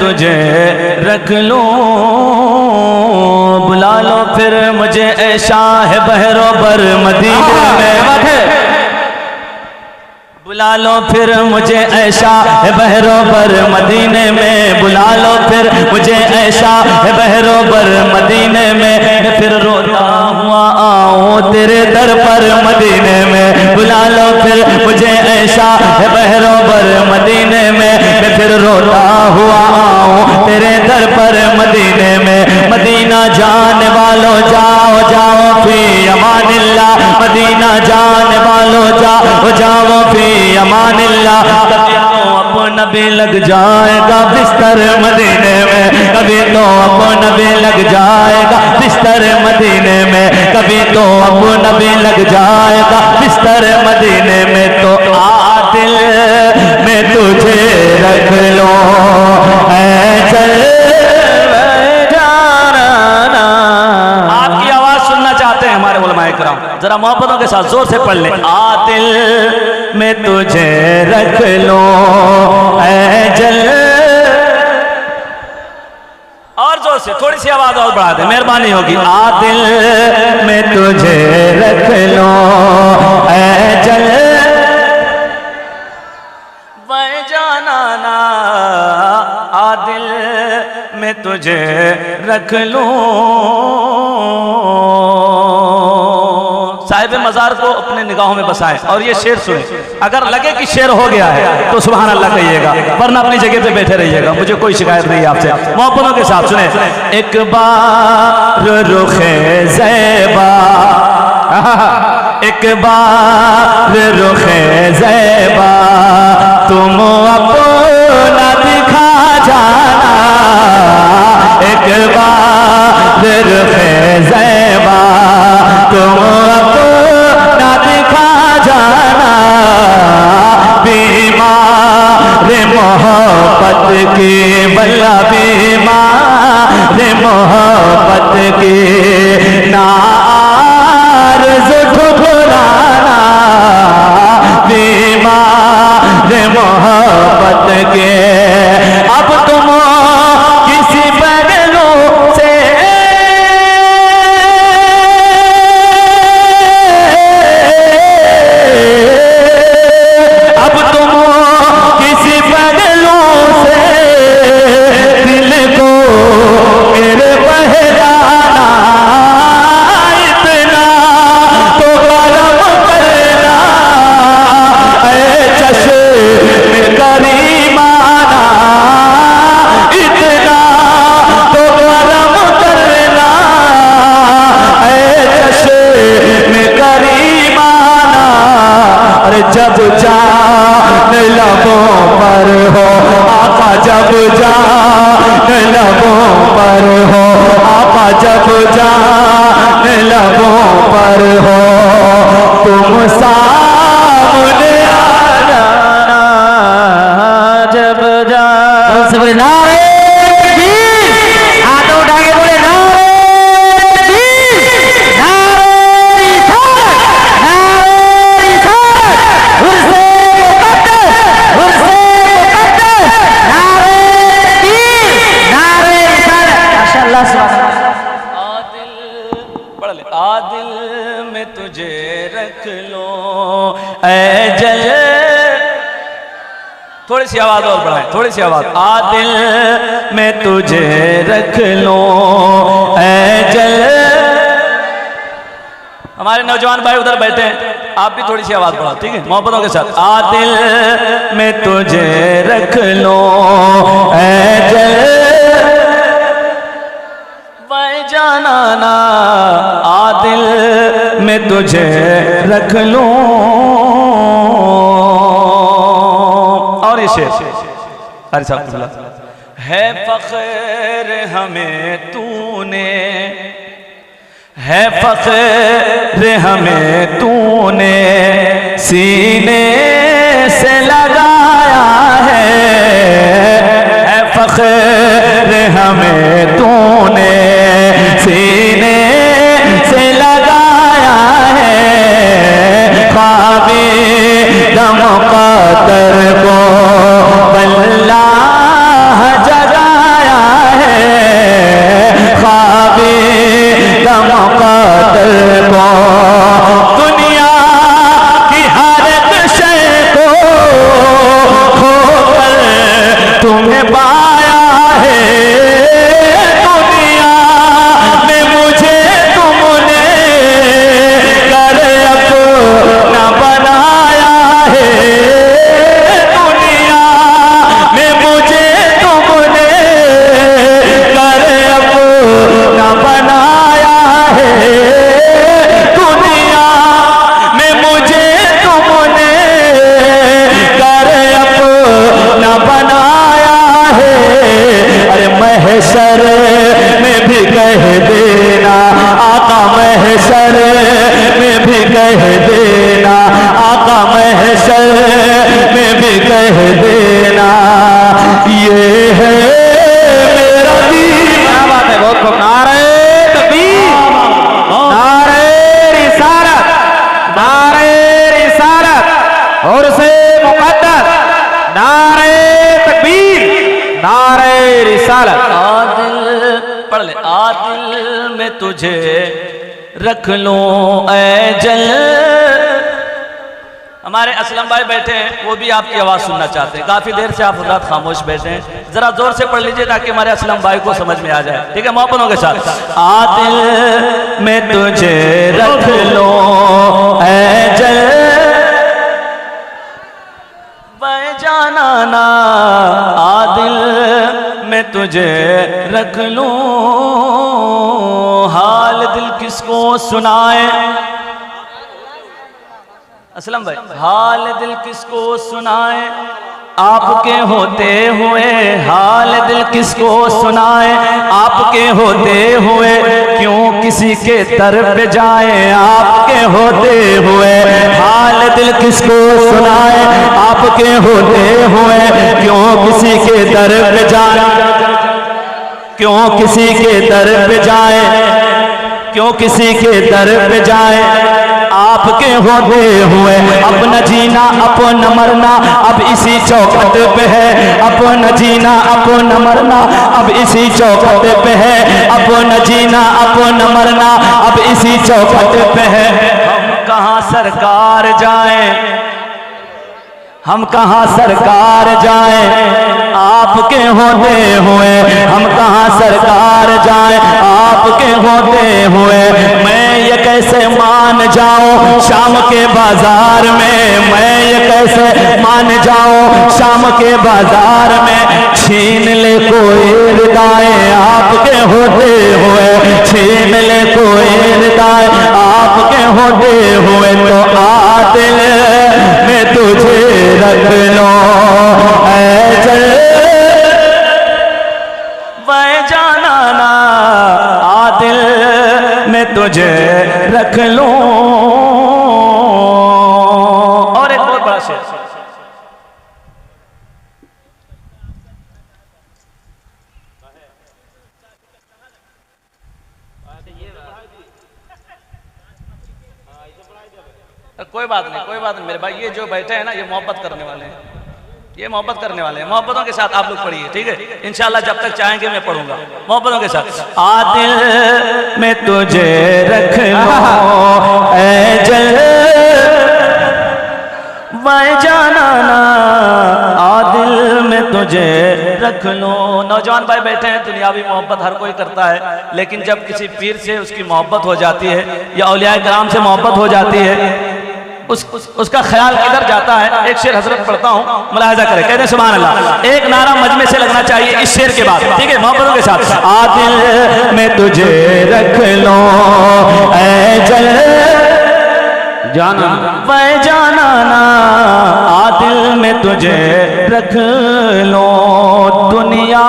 तुझे रख लूं, बुला लो फिर मुझे ऐ शाह बहरो बर मदीने में, बुला लो फिर मुझे ऐशा है बहरो बर मदीने में, बुला लो फिर मुझे ऐशा है बहरो बर मदीने में, मैं फिर रोता हुआ आऊं तेरे दर पर मदीने में, बुला लो फिर मुझे ऐशा है बहरो बर मदीने में, मैं फिर रोता हुआ आऊं तेरे दर पर मदीने में। मदीना जाने वालों जाओ जाओ फी अमानिल्लाह, मदीना जाने वालों जाओ जाओ फी अमानिल्लाह, कभी तो अपना भी लग जाएगा बिस्तर मदीने में, कभी तो अपना भी लग जाएगा बिस्तर मदीने में, कभी तो अपना भी लग जाएगा बिस्तर मदीने में। तो आ दिल में तुझे रख लो ऐ चल जाना। आपकी आवाज सुनना चाहते हैं हमारे उलमाए किराम, जरा मोहब्बतों के साथ जोर से पढ़ ले। आ दिल में तुझे रख लो ऐ जल, और जोर से थोड़ी सी आवाज और बढ़ा दे, मेहरबानी होगी। आ दिल में तुझे रख लो ऐ जल वह जाना ना, आ दिल में तुझे रख लूं। साहिब मज़ार को अपने निगाहों में बसाएं और ये शेर सुने, अगर लगे कि शेर हो गया है तो सुभान अल्लाह कहिएगा, वरना अपनी जगह पे बैठे रहिएगा, मुझे कोई शिकायत नहीं है आपसे। मोहब्बतों के साथ सुने। एक बार रुखे ज़ैबा, एक बार रुखे ज़ैबा तुम अपना दिखा जाना, एक बार रुखे ज़ैबा तुम अपना दिखा जाना, बीमार मोहब्बत की बल्ला बीमार मोहब्बत की नार्ज़ ठुकराना, बीमार मोहब्बत के अब तुम किसी पहलू से जब जान लबों पर हो आका, जब जान लबों पर हो आका, जब जान लबों पर हो तुम सामने आ जाना, जब जान सब नारे हाथ उठा के बोले आदिल में तुझे रख लो ऐ जल, थोड़ी सी आवाज और बढ़ाएं, थोड़ी सी आवाज। आदिल में तुझे रख लो ऐ जल, हमारे नौजवान भाई उधर बैठे हैं, आप भी थोड़ी सी आवाज बढ़ाओ, ठीक है, मोहब्बतों के साथ। आदिल में तुझे रख लो ऐ जल वह जाना ना, आदिल में तुझे रख लूं। और ये शेर अरे साहब, है फख्र हमें तूने, है फख्र हमें तूने सीने से लगाया है फख्र हमें तूने सीने से लगाया है, ख्वाबे दम कतर को अल्लाह जगाया महशर में भी कह देना, आका महशर में भी कह देना, आका महशर में भी कह देना, ये है मेरा दीन। क्या बात है, बहुत खूब। नारे तकबीर, नारे रिसालत, नारे रिसालत और से मुक़द्दस, नारे तकबीर, नारे रिसालत। आदिल पढ़ ले, आदिल में तुझे रख लो ऐ जल। हमारे असलम भाई बैठे हैं, वो भी आपकी आवाज़ सुनना चाहते हैं। काफ़ी देर से आप हजरात खामोश बैठे हैं, ज़रा जोर से पढ़ लीजिए ताकि हमारे असलम भाई को समझ में आ जाए। ठीक है, मोहब्बतों के साथ। आदिल में तुझे रख लो ऐ जल, वह जाना ना, आदिल में तुझे रख लूं, हाल दिल किसको सुनाए। असलम भाई, हाल दिल किसको सुनाए, आपके होते हुए हाल दिल किसको सुनाए, आपके होते हुए क्यों किसी के दर पे जाए, आपके होते हुए हाल दिल किसको सुनाए, आपके होते हुए क्यों किसी के दर पे जाए, क्यों किसी के दर पे जाए, क्यों किसी के दर पे जाए, आपके होते हुए अपना जीना अपना मरना अब इसी चौखट पे है, अपना जीना अपना मरना अब इसी चौखट पे है, अपना जीना अपना मरना अब इसी चौखट पे है। हम कहाँ सरकार जाएं, हम कहाँ सरकार जाएं, आपके होते हुए हम कहाँ सरकार जाएं, आपके होते हुए मैं ये कैसे मान जाऊं शाम के बाजार में, मैं ये कैसे मान जाऊं शाम के बाजार में, छीन ले कोई रिदाएं आपके होते हुए, छीन ले कोई रिदाएं आपके होते हुए, तो आदिल में तुझे रख लो ऐ जल, वह जाना ना, आदिल में तुझे रख लो। और एक बहुत बड़ा शेर, कोई बात नहीं, कोई बात नहीं मेरे भाई, ये जो बैठे हैं ना ये मोहब्बत करने वाले हैं, ये मोहब्बत करने वाले हैं। मोहब्बतों के साथ आप लोग पढ़िए, ठीक है, इंशाल्लाह जब तक चाहेंगे मैं पढ़ूंगा मोहब्बतों के साथ। आदिल में तुझे रख लो ऐ जल, वह जाना ना, आदिल में तुझे रख लो। नौजवान भाई बैठे हैं, दुनियावी मोहब्बत हर कोई करता है, लेकिन जब किसी पीर से उसकी मोहब्बत हो जाती है या औलिया कराम से मोहब्बत हो जाती है, उसका ख्याल किधर जाता है। एक शेर हजरत पढ़ता हूँ, मुलाहिजा करें, कहते हैं सुभान अल्लाह। एक नारा मजमे से लगना चाहिए इस शेर के बाद, ठीक है, मोहब्बतों के साथ। आदिल में तुझे रख लो ऐ जल, जाना वह जाना ना, आदिल में तुझे रख लो, दुनिया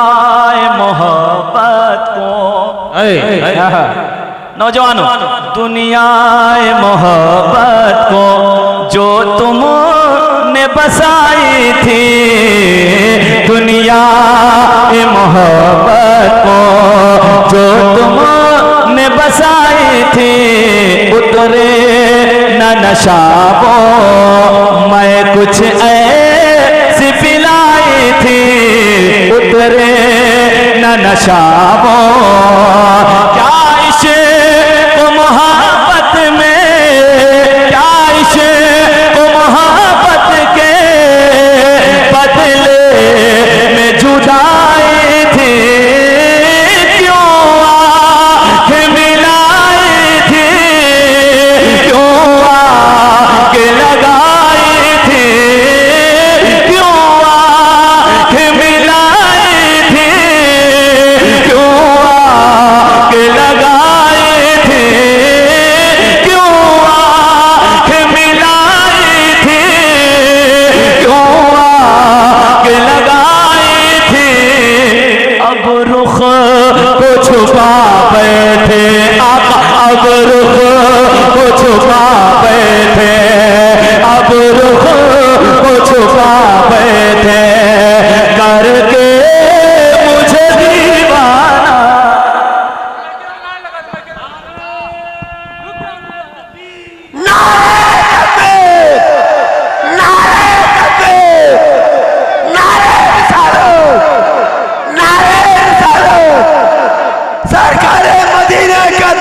मोहब्बत को, नौजवानों, दुनिया मोहब्बत को जो तुमने बसाई थी, दुनिया मोहब्बत को जो तुमने बसाई थी, उतरे न नशाबो मैं कुछ ऐसी पिलाई थी, उतरे न नशाबो, क्या इश्क़ मोहब्बत में, क्या इश्क़ मोहब्बत के बदले में जुदाई थी, क्यों आँख मिलाई थी, क्यों आँख लगाई थी, क्यों आँख मिलाई थी, क्यों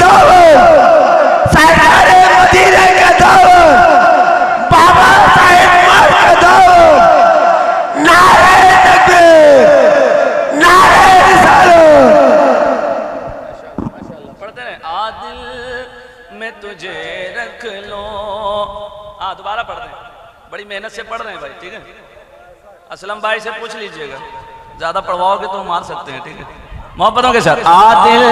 दावत, सरकार मदीना का दावत, बाबा साहेब उमर का दावत, नारे तकबीर, नारे रिसालत। पढ़ते रहे। आदिल में तुझे रख लो। हाँ दोबारा पढ़ रहे हैं, बड़ी मेहनत से पढ़ रहे हैं भाई, ठीक है। असलम भाई से पूछ लीजिएगा, ज्यादा पढ़वाओगे तो मार सकते हैं, ठीक है। मोहब्बतों के साथ। आदिल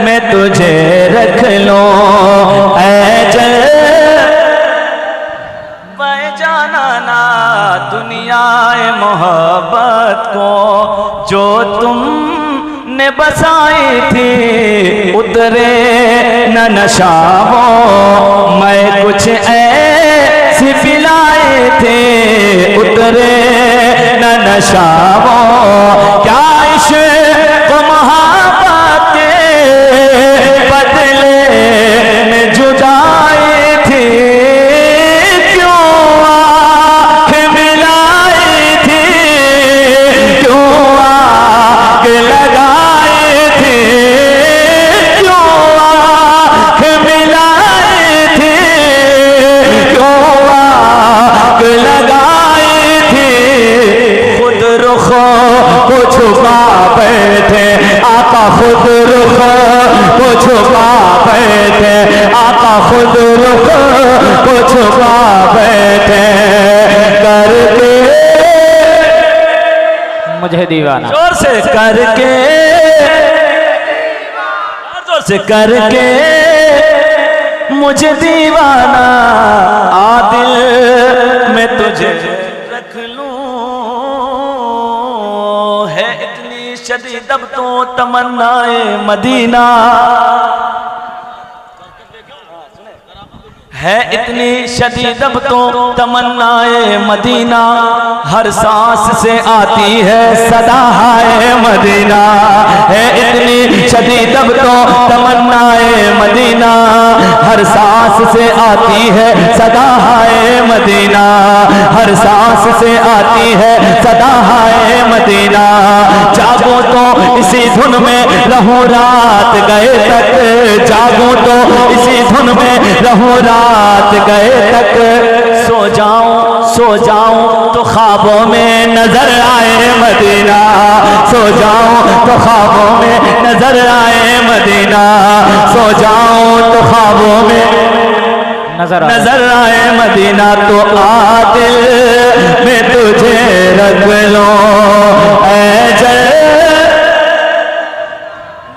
में तुझे रख लो ऐ जल जाना ना दुनियाए मोहब्बत को जो तुमने बसाई थी उतरे न नशाबो मैं कुछ ऐसी पिलाए थे उतरे न नशाबो क्या इश्क़ मोहब्बत के बदले में जुदाई थी खुद रुख को छुपा बैठे आका खुद रुख को छुपा बैठे करके मुझे दीवाना। जोर से करके, जोर से करके मुझे दीवाना आदिल में तुझे रख लूं है इतनी शदीद अब तो तमन्नाए मदीना है इतनी शदीद अब तो तमन्नाए मदीना हर सांस से आती है सदा हाय मदीना है इतनी शदीद अब तो तमन्नाए मदीना हर सांस से आती है सदा हाय मदीना हर सांस से आती है सदा हाय मदीना जागो तो इसी धुन में रहूं रात गए तक जागो तो इसी धुन में रहूं रात गए तक सो जाऊं तो ख्वाबों में नजर आए मदीना सो जाऊं तो ख्वाबों में नजर आए मदीना सो जाऊं तो ख्वाबों में नजर आए मदीना तो आदिल में तुझे रख लो ऐ जल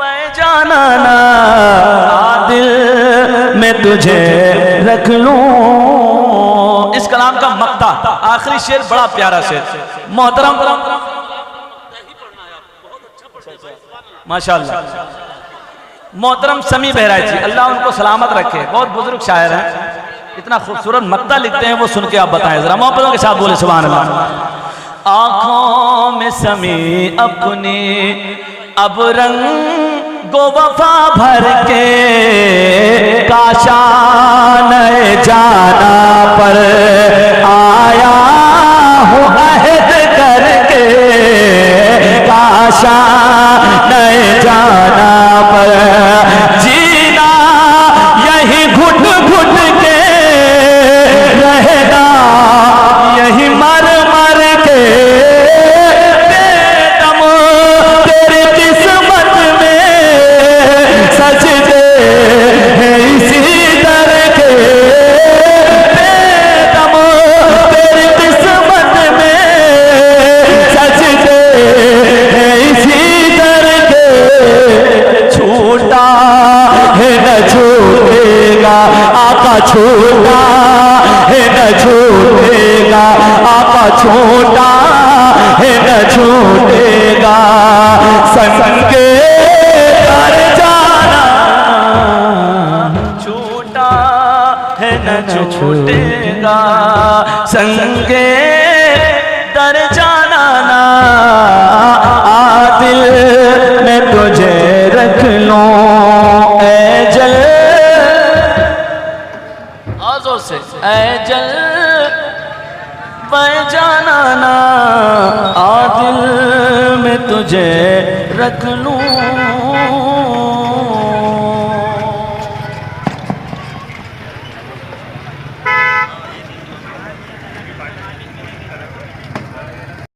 मैं जाना ना आदिल में तुझे रख लूं। इस कलाम का मक्ता आखिरी शेर बड़ा प्यारा शेर मोहतरम माशाअल्लाह मोहतरम समी बहराइच जी अल्लाह उनको सलामत रखे बहुत बुजुर्ग शायर हैं इतना खूबसूरत मक्ता लिखते हैं वो सुन के आप बताएं जरा मोहब्बतों के साथ बोले सुभान अल्लाह। आंखों में समी अपनी अब रंग गो वफा भर के काशान जाना पर आया हूँ अहद करके काशान जाना पर जीना यही घुट घुट के रहना यही मर मर के बेदम तेरी किस्मत में सजदे हैं इसी दर के बेदम तेरी किस्मत में सजदे हैं इसी दर के छूटा है न छूटेगा आका छूटा है न छूटेगा आका छूटा है न छूटेगा संगे कर जाना छूटा है न छूटेगा संगे दर जाना ना आदिल में तुझे रख लो ऐ जल आज़ों से ऐ जल मैं जाना ना आदिल में तुझे रख लूं।